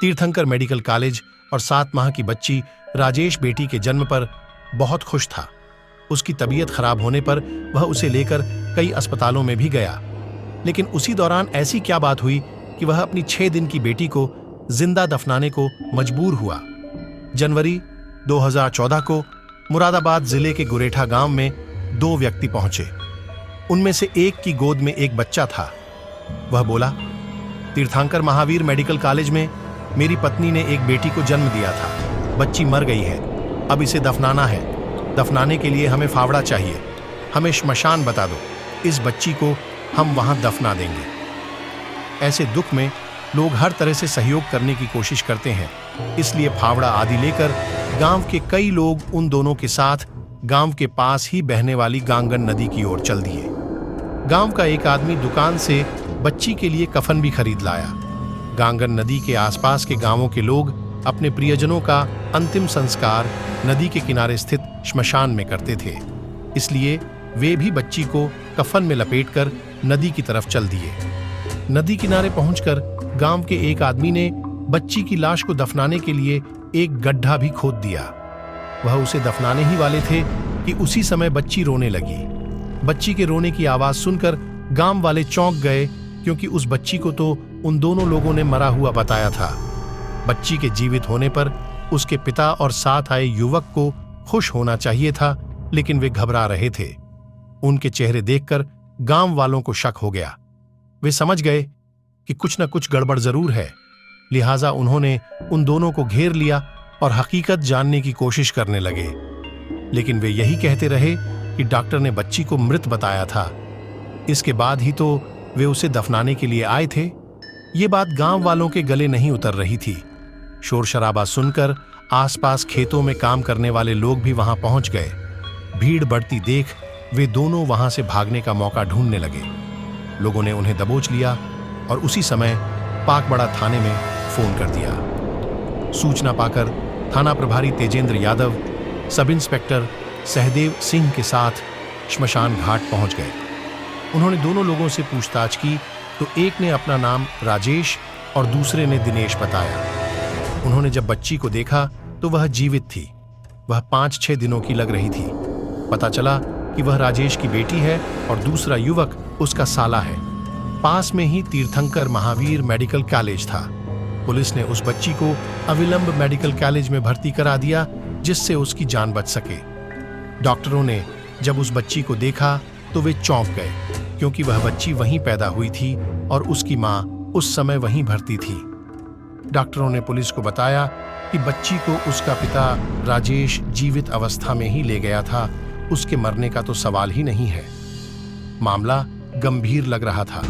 तीर्थंकर medical college और 7 माह की बच्ची राजेश बेटी के जन्म पर बहुत खुश था। उसकी तबीयत खराब होने पर वह उसे लेकर कई अस्पतालों में भी गया, लेकिन उसी दौरान ऐसी क्या बात हुई कि वह अपनी 6 दिन की बेटी को जिंदा दफनाने को मजबूर हुआ। जनवरी 2014 को मुरादाबाद जिले के गुरेठा गांव में 2 व्यक्ति पहुंचे। उनमें से एक की गोद में एक बच्चा था। वह बोला, तीर्थंकर महावीर मेडिकल कॉलेज में मेरी पत्नी ने एक बेटी को जन्म दिया था। बच्ची मर गई है, अब इसे दफनाना है। दफनाने के लिए हमें फावड़ा चाहिए। हमें श्मशान बता दो, इस बच्ची को हम वहां दफना देंगे। ऐसे दुख में लोग हर तरह से सहयोग करने की कोशिश करते हैं, इसलिए फावड़ा आदि लेकर गांव के कई लोग उन दोनों के साथ गांव के पास ही बहने वाली गांगन नदी की ओर चल दिए। गांव का एक आदमी दुकान से बच्ची के लिए कफन भी खरीद लाया। गांगन नदी के आसपास के गांवों के लोग अपने प्रियजनों का अंतिम संस्कार नदी के किनारे स्थित श्मशान में करते थे, इसलिए वे भी बच्ची को कफन में लपेटकर नदी की तरफ चल दिए। नदी किनारे पहुंचकर गांव के एक आदमी ने बच्ची की लाश को दफनाने के लिए एक गड्ढा भी खोद दिया। वह उसे दफनाने ही वाले थे कि उसी समय बच्ची रोने लगी। बच्ची के रोने की आवाज सुनकर गांव वाले चौंक गए, क्योंकि उस बच्ची को तो उन दोनों लोगों ने मरा हुआ बताया था। बच्ची के जीवित होने पर उसके पिता और साथ आए युवक को खुश होना चाहिए था, लेकिन वे घबरा रहे थे। उनके चेहरे देखकर गांव वालों को शक हो गया। वे समझ गए कि कुछ न कुछ गड़बड़ जरूर है, लिहाजा उन्होंने उन दोनों को घेर लिया और हकीकत जानने की कोशिश करने लगे। लेकिन वे यही कहते रहे कि डॉक्टर ने बच्ची को मृत बताया था। इसके बाद ही तो वे उसे दफनाने के लिए आए थे। ये बात गांव वालों के गले नहीं उतर रही थी। शोर शराबा सुनकर आसपास खेतों में काम करने वाले लोग भी वहां पहुंच गए। भीड़ बढ़ती देख वे दोनों वहां से भागने का मौका ढूंढने लगे। लोगों ने उन्हें दबोच लिया और उसी समय पाकबड़ा थाने में फोन कर दिया। सूचना पाकर थाना प्रभारी तेजेंद्र यादव सब इंस्पेक्टर सहदेव सिंह के साथ श्मशान घाट पहुंच गए। उन्होंने दोनों लोगों से पूछताछ की तो एक ने अपना नाम राजेश और दूसरे ने दिनेश बताया। उन्होंने जब बच्ची को देखा तो वह जीवित थी। वह 5-6 दिनों की लग रही थी। पता चला कि वह राजेश की बेटी है और दूसरा युवक उसका साला है। पास में ही तीर्थंकर महावीर मेडिकल कॉलेज था। पुलिस ने उस बच्ची को अविलंब मेडिकल कॉलेज में भर्ती करा दिया, जिससे उसकी जान बच सके। डॉक्टरों ने जब उस बच्ची को देखा तो वे चौंक गए, क्योंकि वह बच्ची वहीं पैदा हुई थी और उसकी मां उस समय वहीं भर्ती थी। डॉक्टरों ने पुलिस को बताया कि बच्ची को उसका पिता राजेश जीवित अवस्था में ही ले गया था। उसके मरने का तो सवाल ही नहीं है। मामला गंभीर लग रहा था।